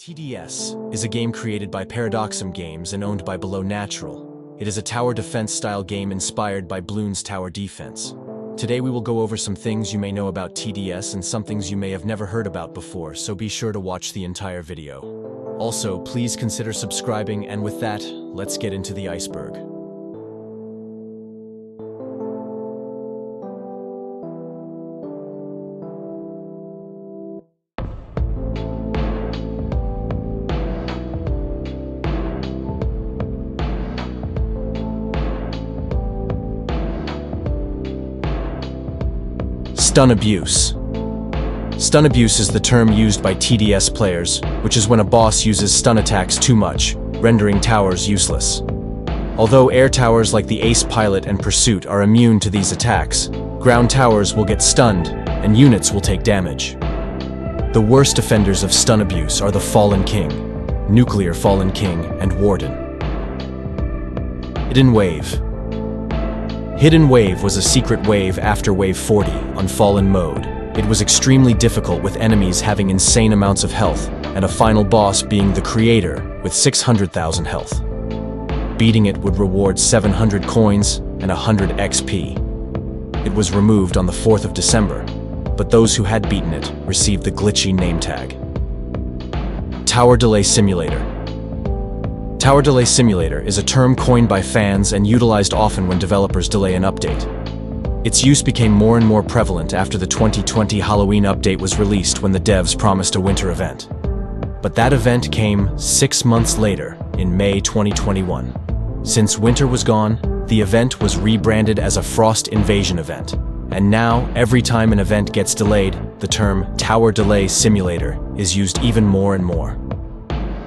TDS is a game created by Paradoxum Games and owned by Below Natural. It is a tower defense style game inspired by Bloons Tower Defense. Today we will go over some things you may know about TDS and some things you may have never heard about before, so be sure to watch the entire video. Also, please consider subscribing, and with that, let's get into the iceberg. Stun abuse. Stun abuse is the term used by TDS players, which is when a boss uses stun attacks too much, rendering towers useless. Although air towers like the Ace Pilot and Pursuit are immune to these attacks, ground towers will get stunned, and units will take damage. The worst offenders of stun abuse are the Fallen King, Nuclear Fallen King, and Warden. Hidden Wave. Hidden Wave was a secret wave after Wave 40 on Fallen mode. It was extremely difficult with enemies having insane amounts of health, and a final boss being the Creator with 600,000 health. Beating it would reward 700 coins and 100 XP. It was removed on the 4th of December, but those who had beaten it received the glitchy name tag. Tower Delay Simulator. Tower Delay Simulator is a term coined by fans and utilized often when developers delay an update. Its use became more and more prevalent after the 2020 Halloween update was released when the devs promised a winter event. But that event came 6 months later, in May 2021. Since winter was gone, the event was rebranded as a Frost Invasion event. And now, every time an event gets delayed, the term Tower Delay Simulator is used even more and more.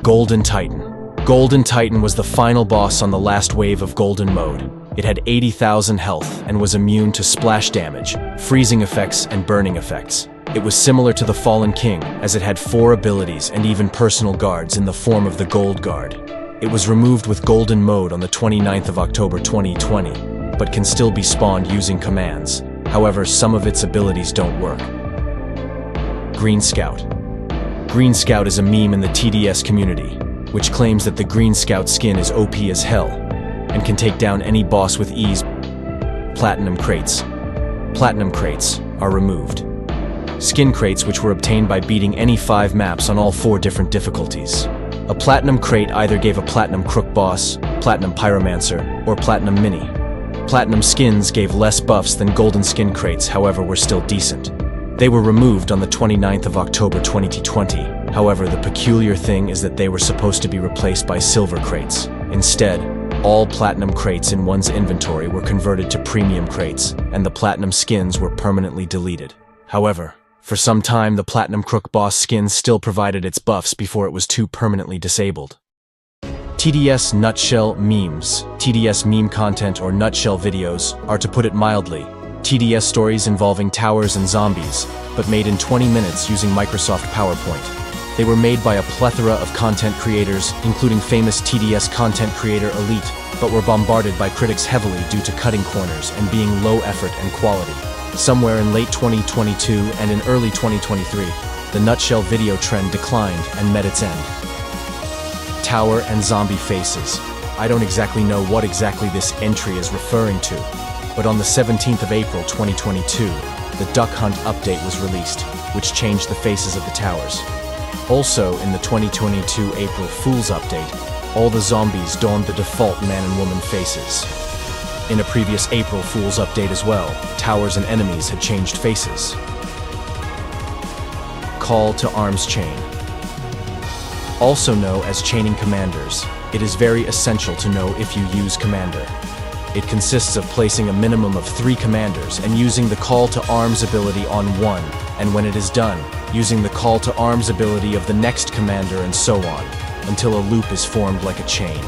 Golden Titan. Golden Titan was the final boss on the last wave of Golden mode. It had 80,000 health and was immune to splash damage, freezing effects, and burning effects. It was similar to the Fallen King, as it had 4 abilities and even personal guards in the form of the Gold Guard. It was removed with Golden mode on the 29th of October 2020, but can still be spawned using commands. However, some of its abilities don't work. Green Scout. Green Scout is a meme in the TDS community, which claims that the Green Scout skin is OP as hell and can take down any boss with ease. Platinum crates. Platinum crates are removed. Skin crates which were obtained by beating any 5 maps on all 4 different difficulties. A platinum crate either gave a platinum crook boss, platinum pyromancer, or platinum mini. Platinum skins gave less buffs than golden skin crates, however were still decent. They were removed on the 29th of October 2020. However, the peculiar thing is that they were supposed to be replaced by silver crates. Instead, all platinum crates in one's inventory were converted to premium crates, and the platinum skins were permanently deleted. However, for some time the platinum crook boss skin still provided its buffs before it was too permanently disabled. TDS nutshell memes. TDS meme content or nutshell videos are, to put it mildly, TDS stories involving towers and zombies, but made in 20 minutes using Microsoft PowerPoint. They were made by a plethora of content creators, including famous TDS content creator Elite, but were bombarded by critics heavily due to cutting corners and being low effort and quality. Somewhere in late 2022 and in early 2023, the nutshell video trend declined and met its end. Tower and zombie faces. I don't exactly know what exactly this entry is referring to, but on the 17th of April 2022, the Duck Hunt update was released, which changed the faces of the towers. Also, in the 2022 April Fool's update, all the zombies donned the default man and woman faces. In a previous April Fool's update as well, towers and enemies had changed faces. Call to Arms Chain. Also known as chaining commanders, it is very essential to know if you use commander. It consists of placing a minimum of 3 commanders and using the Call to Arms ability on one, and when it is done, using the Call to Arms ability of the next commander and so on, until a loop is formed like a chain.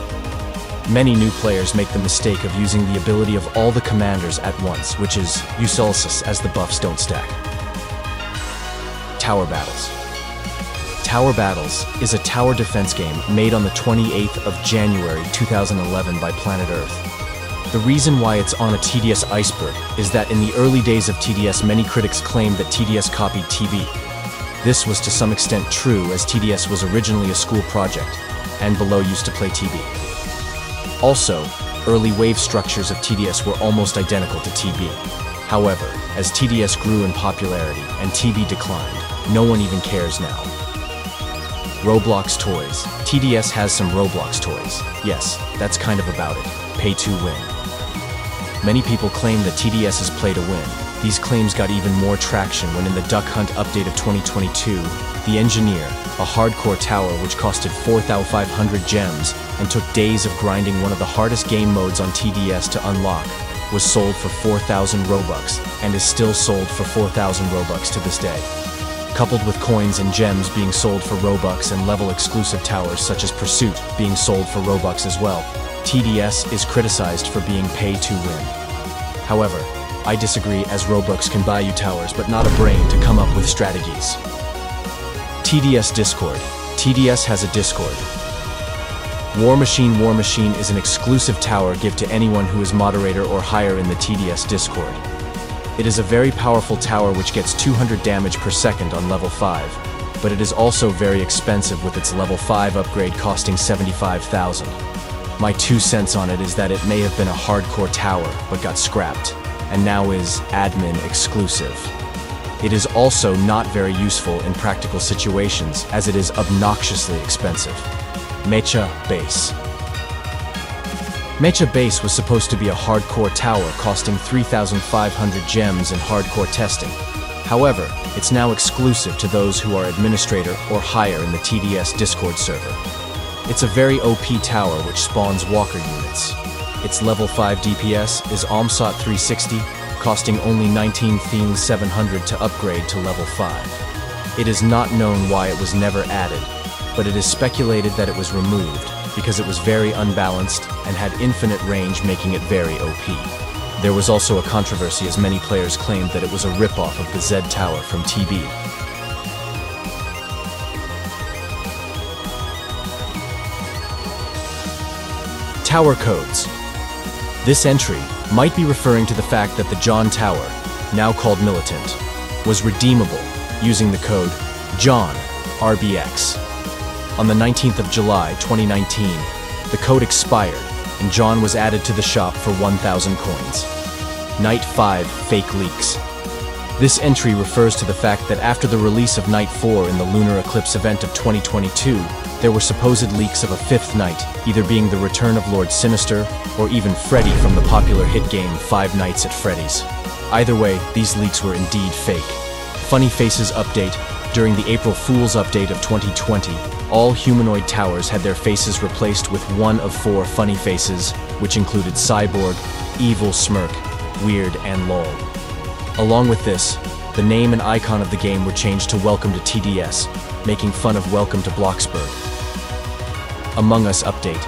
Many new players make the mistake of using the ability of all the commanders at once, which is useless as the buffs don't stack. Tower Battles. Tower Battles is a tower defense game made on the 28th of January 2011 by Planet Earth. The reason why it's on a TDS Iceberg is that in the early days of TDS, many critics claimed that TDS copied TV. This was to some extent true, as TDS was originally a school project, and below used to play TB. Also, early wave structures of TDS were almost identical to TB. However, as TDS grew in popularity and TB declined, no one even cares now. Roblox toys. TDS has some Roblox toys. Yes, that's kind of about it. Pay to win. Many people claim that TDS is play to win. These claims got even more traction when in the Duck Hunt update of 2022, the Engineer, a hardcore tower which costed 4,500 gems and took days of grinding one of the hardest game modes on TDS to unlock, was sold for 4,000 Robux and is still sold for 4,000 Robux to this day. Coupled with coins and gems being sold for Robux and level-exclusive towers such as Pursuit being sold for Robux as well, TDS is criticized for being pay to win. However, I disagree, as Robux can buy you towers but not a brain to come up with strategies. TDS Discord. TDS has a Discord. War Machine is an exclusive tower given to anyone who is moderator or higher in the TDS Discord. It is a very powerful tower which gets 200 damage per second on level 5, but it is also very expensive with its level 5 upgrade costing 75,000. My 2 cents on it is that it may have been a hardcore tower but got scrapped, and now is admin exclusive. It is also not very useful in practical situations as it is obnoxiously expensive. Mecha Base. Mecha Base was supposed to be a hardcore tower costing 3,500 gems in hardcore testing. However, it's now exclusive to those who are administrator or higher in the TDS Discord server. It's a very OP tower which spawns walker units. Its level 5 DPS is Omsat 360, costing only 19,700 to upgrade to level 5. It is not known why it was never added, but it is speculated that it was removed because it was very unbalanced and had infinite range, making it very OP. There was also a controversy as many players claimed that it was a rip-off of the Z Tower from TB. Tower codes. This entry might be referring to the fact that the John Tower, now called Militant, was redeemable using the code John RBX. On the 19th of July 2019, the code expired and John was added to the shop for 1,000 coins. Night 5 Fake Leaks. This entry refers to the fact that after the release of Night 4 in the Lunar Eclipse event of 2022, there were supposed leaks of a 5th night, either being the return of Lord Sinister or even Freddy from the popular hit game Five Nights at Freddy's. Either way, these leaks were indeed fake. Funny Faces update. During the April Fool's update of 2020, all humanoid towers had their faces replaced with one of 4 funny faces, which included Cyborg, Evil Smirk, Weird, and LOL. Along with this, the name and icon of the game were changed to Welcome to TDS, making fun of Welcome to Bloxburg. Among Us update.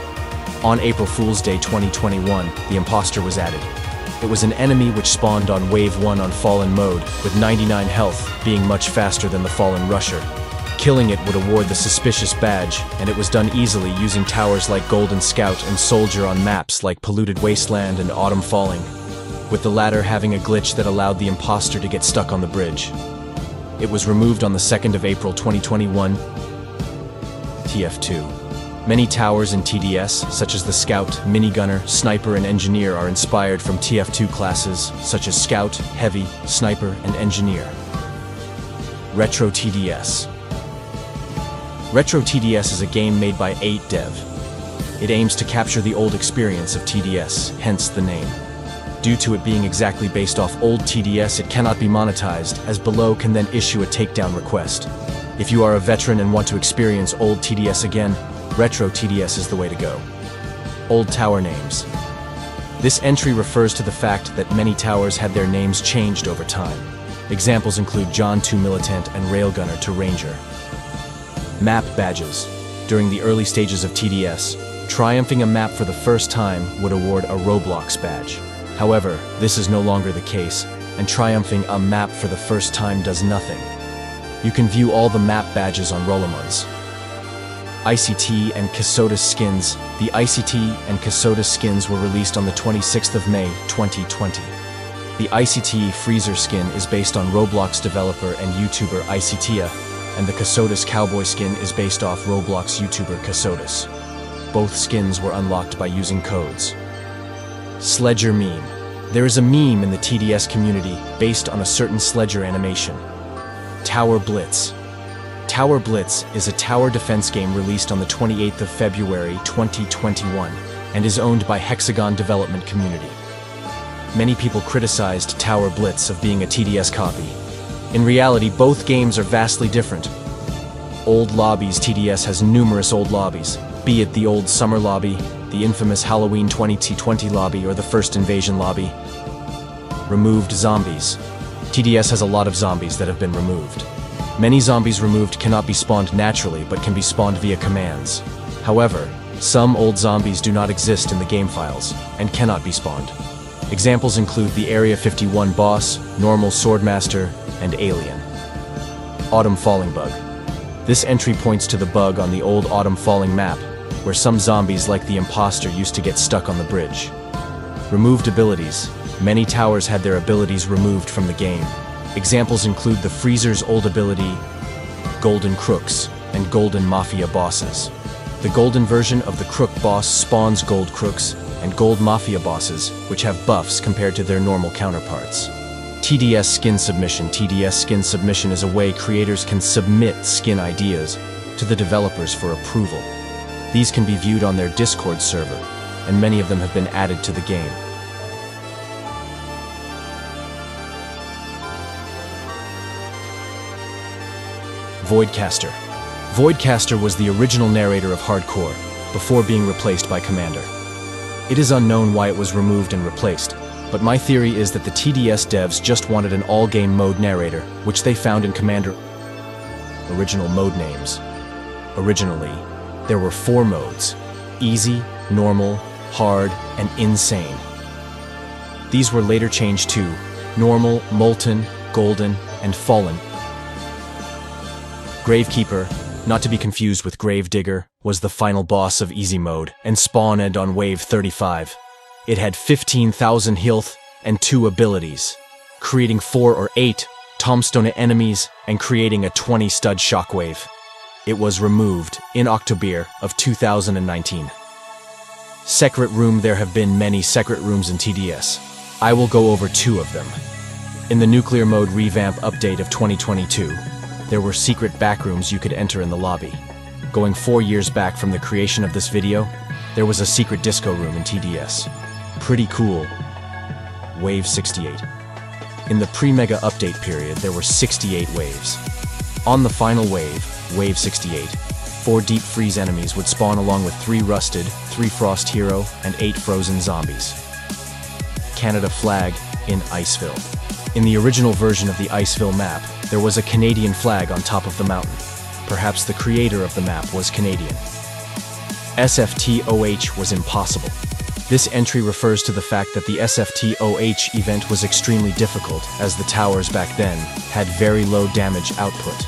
On April Fool's Day 2021, the imposter was added. It was an enemy which spawned on Wave 1 on Fallen mode, with 99 health, being much faster than the Fallen Rusher. Killing it would award the Suspicious badge, and it was done easily using towers like Golden Scout and Soldier on maps like Polluted Wasteland and Autumn Falling, with the latter having a glitch that allowed the imposter to get stuck on the bridge. It was removed on the 2nd of April 2021. TF2. Many towers in TDS, such as the Scout, Minigunner, Sniper, and Engineer, are inspired from TF2 classes, such as Scout, Heavy, Sniper, and Engineer. Retro TDS. Retro TDS is a game made by 8dev. It aims to capture the old experience of TDS, hence the name. Due to it being exactly based off old TDS, it cannot be monetized, as below can then issue a takedown request. If you are a veteran and want to experience old TDS again, Retro TDS is the way to go. Old tower names. This entry refers to the fact that many towers had their names changed over time. Examples include John to Militant and Railgunner to Ranger. Map badges. During the early stages of TDS, triumphing a map for the first time would award a Roblox badge. However, this is no longer the case, and triumphing a map for the first time does nothing. You can view all the map badges on Rolomuns. ICT and Casotus skins. The ICT and Casotus skins were released on the 26th of May, 2020. The ICT Freezer skin is based on Roblox developer and YouTuber ICTia, and the Casodus cowboy skin is based off Roblox YouTuber Casodus. Both skins were unlocked by using codes. Sledger meme. There is a meme in the TDS community based on a certain Sledger animation. Tower Blitz. Tower Blitz is a tower defense game released on the 28th of February 2021 and is owned by Hexagon Development Community. Many people criticized Tower Blitz of being a TDS copy. In reality, both games are vastly different. Old lobbies. TDS has numerous old lobbies, be it the old summer lobby, the infamous Halloween 2020 lobby, or the first invasion lobby. Removed zombies. TDS has a lot of zombies that have been removed. Many zombies removed cannot be spawned naturally but can be spawned via commands. However, some old zombies do not exist in the game files and cannot be spawned. Examples include the Area 51 boss, normal swordmaster, and alien. Autumn Falling bug. This entry points to the bug on the old Autumn Falling map, where some zombies like the imposter used to get stuck on the bridge. Removed abilities. Many towers had their abilities removed from the game. Examples include the Freezer's old ability, Golden Crooks, and Golden Mafia bosses. The golden version of the Crook boss spawns Gold Crooks and Gold Mafia bosses, which have buffs compared to their normal counterparts. TDS Skin Submission. TDS Skin Submission is a way creators can submit skin ideas to the developers for approval. These can be viewed on their Discord server, and many of them have been added to the game. Voidcaster. Voidcaster was the original narrator of Hardcore, before being replaced by Commander. It is unknown why it was removed and replaced, but my theory is that the TDS devs just wanted an all-game mode narrator, which they found in Commander. Original mode names. Originally, there were 4 modes: easy, normal, hard, and insane. These were later changed to normal, molten, golden, and fallen. Gravekeeper, not to be confused with Gravedigger, was the final boss of easy mode and spawned on wave 35. It had 15,000 health and 2 abilities, creating 4 or 8 tombstone enemies and creating a 20 stud shockwave. It was removed in October of 2019. Secret room. There have been many secret rooms in TDS. I will go over 2 of them. In the nuclear mode revamp update of 2022, there were secret backrooms you could enter in the lobby. Going 4 years back from the creation of this video, there was a secret disco room in TDS. Pretty cool. Wave 68. In the pre-mega update period, there were 68 waves. On the final wave, Wave 68, 4 deep freeze enemies would spawn along with 3 rusted, 3 frost hero, and 8 frozen zombies. Canada flag in Iceville. In the original version of the Iceville map, there was a Canadian flag on top of the mountain. Perhaps the creator of the map was Canadian. SFTOH was impossible. This entry refers to the fact that the SFTOH event was extremely difficult, as the towers back then had very low damage output.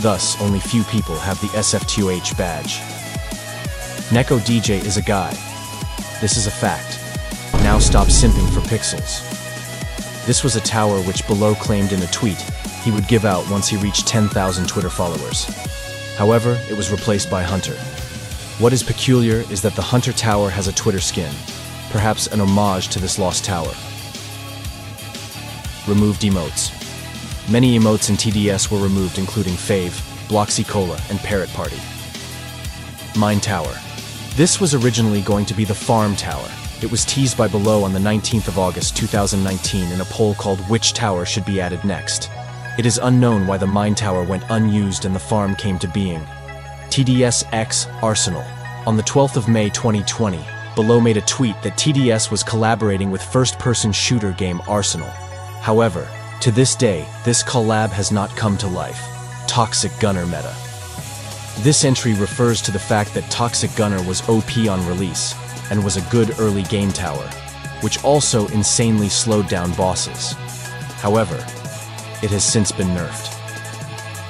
Thus, only few people have the SFTOH badge. Neko DJ is a guy. This is a fact. Now stop simping for pixels. This was a tower which Below claimed in a tweet he would give out once he reached 10,000 Twitter followers. However, it was replaced by Hunter. What is peculiar is that the Hunter Tower has a Twitter skin, perhaps an homage to this lost tower. Removed emotes. Many emotes in TDS were removed, including Fave, Bloxy Cola, and Parrot Party. Mine Tower. This was originally going to be the Farm Tower. It was teased by Below on the 19th of August 2019 in a poll called Which Tower Should Be Added Next. It is unknown why the Mine Tower went unused and the farm came to being. TDS X Arsenal. On the 12th of May 2020, Below made a tweet that TDS was collaborating with first-person shooter game Arsenal. However, to this day, this collab has not come to life. Toxic Gunner meta. This entry refers to the fact that Toxic Gunner was OP on release and was a good early game tower, which also insanely slowed down bosses. However, it has since been nerfed.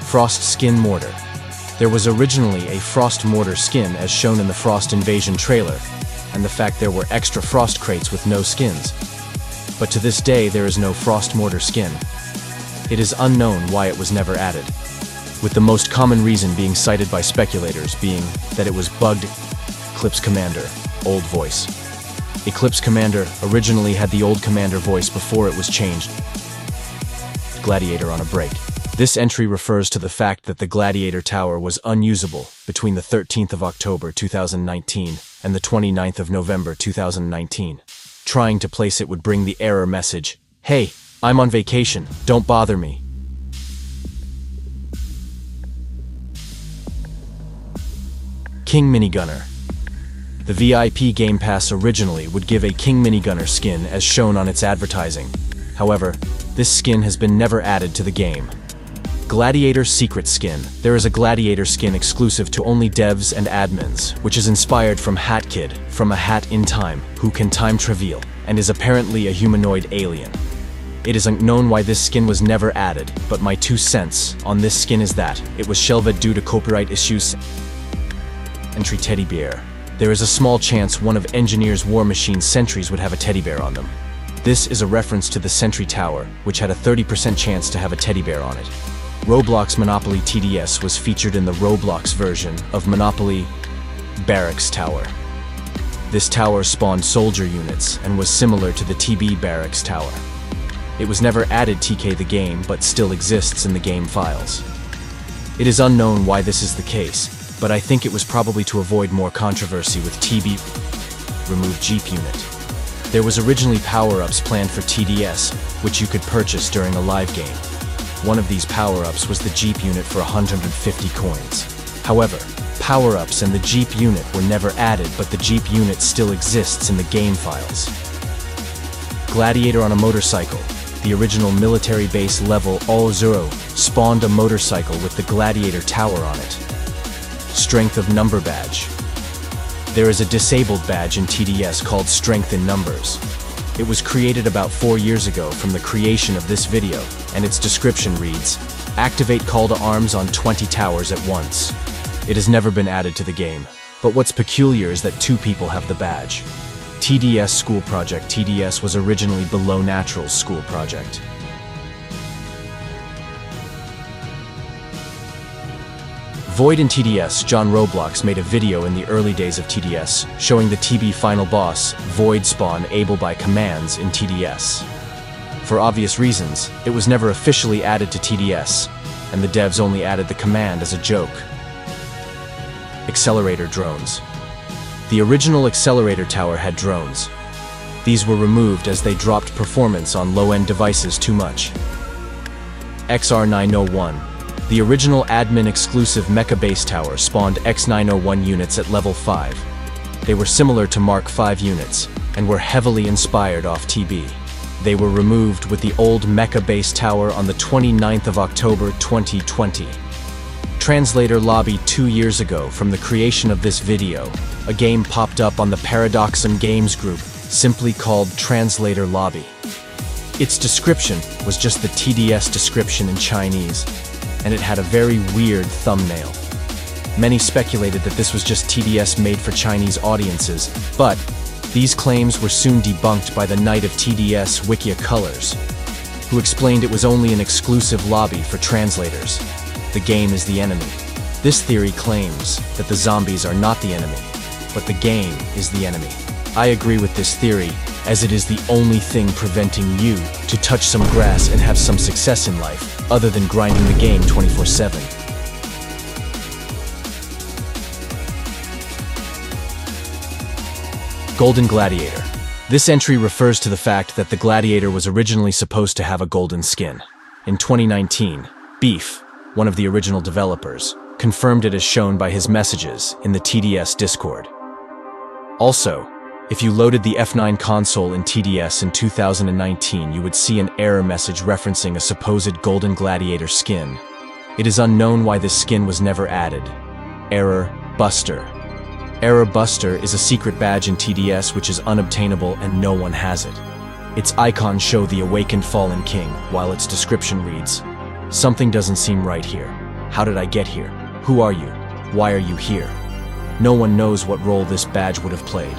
Frost Skin Mortar. There was originally a Frost Mortar skin as shown in the Frost Invasion trailer, and the fact there were extra Frost crates with no skins. But to this day there is no Frost Mortar skin. It is unknown why it was never added. with the most common reason being cited by speculators being that it was bugged. Eclipse Commander, old voice. Eclipse Commander originally had the old Commander voice before it was changed. Gladiator on a break. This entry refers to the fact that the Gladiator Tower was unusable between the 13th of October 2019 and the 29th of November 2019. Trying to place it would bring the error message, "Hey, I'm on vacation, don't bother me." King Minigunner. The VIP Game Pass originally would give a King Minigunner skin as shown on its advertising. However, this skin has been never added to the game. Gladiator Secret Skin. There is a Gladiator skin exclusive to only devs and admins, which is inspired from Hat Kid, from A Hat in Time, who can time travel, and is apparently a humanoid alien. It is unknown why this skin was never added, but my 2 cents on this skin is that it was shelved due to copyright issues. Entry Teddy Bear. There is a small chance one of Engineer's War Machine's sentries would have a teddy bear on them. This is a reference to the Sentry Tower, which had a 30% chance to have a teddy bear on it. Roblox Monopoly TDS was featured in the Roblox version of Monopoly Barracks Tower. This tower spawned soldier units and was similar to the TB Barracks Tower. It was never added TK the game, but still exists in the game files. It is unknown why this is the case, but I think it was probably to avoid more controversy with TB remove Jeep unit. There was originally power-ups planned for TDS, which you could purchase during a live game. One of these power-ups was the Jeep unit for 150 coins. However, power-ups and the Jeep unit were never added, but the Jeep unit still exists in the game files. Gladiator on a motorcycle. The original military base level All-Zero spawned a motorcycle with the Gladiator Tower on it. Strength of Number Badge. There is a disabled badge in TDS called Strength in Numbers. It was created about 4 years ago from the creation of this video, and its description reads, "Activate call to arms on 20 towers at once." It has never been added to the game, but what's peculiar is that 2 people have the badge. TDS School Project. TDS was originally Below Natural's school project. Void in TDS. John Roblox made a video in the early days of TDS showing the TB final boss, Void, spawn able by commands in TDS. For obvious reasons, it was never officially added to TDS, and the devs only added the command as a joke. Accelerator drones. The original Accelerator Tower had drones. These were removed as they dropped performance on low-end devices too much. XR901. The original admin-exclusive Mecha Base Tower spawned X901 units at level 5. They were similar to Mark V units, and were heavily inspired off TB. They were removed with the old Mecha Base Tower on the 29th of October 2020. Translator Lobby. 2 years ago from the creation of this video, a game popped up on the Paradoxum Games group, simply called Translator Lobby. Its description was just the TDS description in Chinese, and it had a very weird thumbnail. Many speculated that this was just TDS made for Chinese audiences, but these claims were soon debunked by the Knight of TDS Wikia Colors, who explained it was only an exclusive lobby for translators. The game is the enemy. This theory claims that the zombies are not the enemy, but the game is the enemy. I agree with this theory, as it is the only thing preventing you to touch some grass and have some success in life, other than grinding the game 24/7. Golden Gladiator. This entry refers to the fact that the Gladiator was originally supposed to have a golden skin. In 2019, Beef, one of the original developers, confirmed it as shown by his messages in the TDS Discord. Also, if you loaded the F9 console in TDS in 2019, you would see an error message referencing a supposed Golden Gladiator skin. It is unknown why this skin was never added. Error Buster. Error Buster is a secret badge in TDS which is unobtainable and no one has it. Its icons show the awakened fallen king, while its description reads, "Something doesn't seem right here. How did I get here? Who are you? Why are you here?" No one knows what role this badge would have played,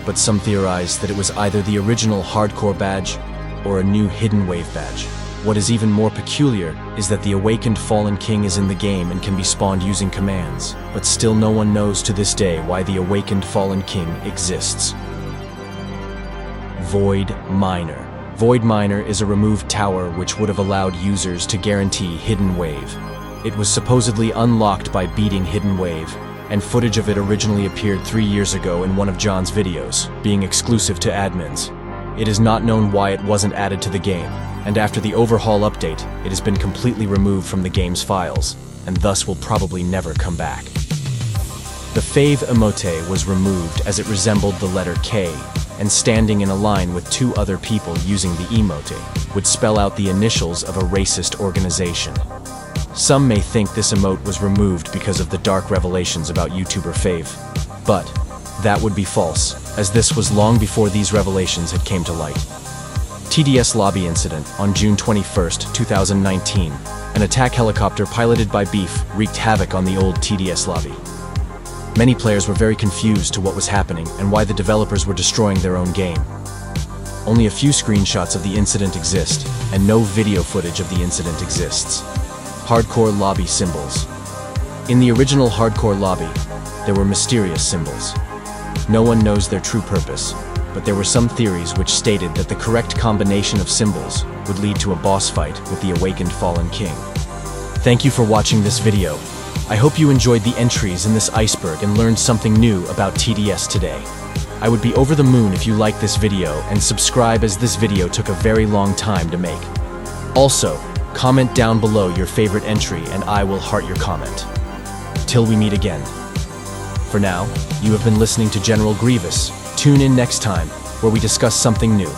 but some theorize that it was either the original hardcore badge or a new hidden wave badge. What is even more peculiar is that the awakened fallen king is in the game and can be spawned using commands, but still no one knows to this day why the awakened fallen king exists. Void Miner. Void Miner is a removed tower which would have allowed users to guarantee Hidden Wave. It was supposedly unlocked by beating Hidden Wave, and footage of it originally appeared 3 years ago in one of John's videos, being exclusive to admins. It is not known why it wasn't added to the game, and after the overhaul update, it has been completely removed from the game's files, and thus will probably never come back. The fave emote was removed as it resembled the letter K, and standing in a line with 2 other people using the emote would spell out the initials of a racist organization. Some may think this emote was removed because of the dark revelations about YouTuber Fave, but that would be false, as this was long before these revelations had came to light. TDS lobby incident on June 21, 2019. An attack helicopter piloted by Beef wreaked havoc on the old TDS lobby. Many players were very confused to what was happening and why the developers were destroying their own game. Only a few screenshots of the incident exist, and no video footage of the incident exists. Hardcore lobby symbols. In the original hardcore lobby, there were mysterious symbols. No one knows their true purpose, but there were some theories which stated that the correct combination of symbols would lead to a boss fight with the awakened fallen king. Thank you for watching this video. I hope you enjoyed the entries in this iceberg and learned something new about TDS today. I would be over the moon if you liked this video and subscribe, as this video took a very long time to make. Also, comment down below your favorite entry and I will heart your comment. Till we meet again. For now, you have been listening to General Grievous. Tune in next time, where we discuss something new.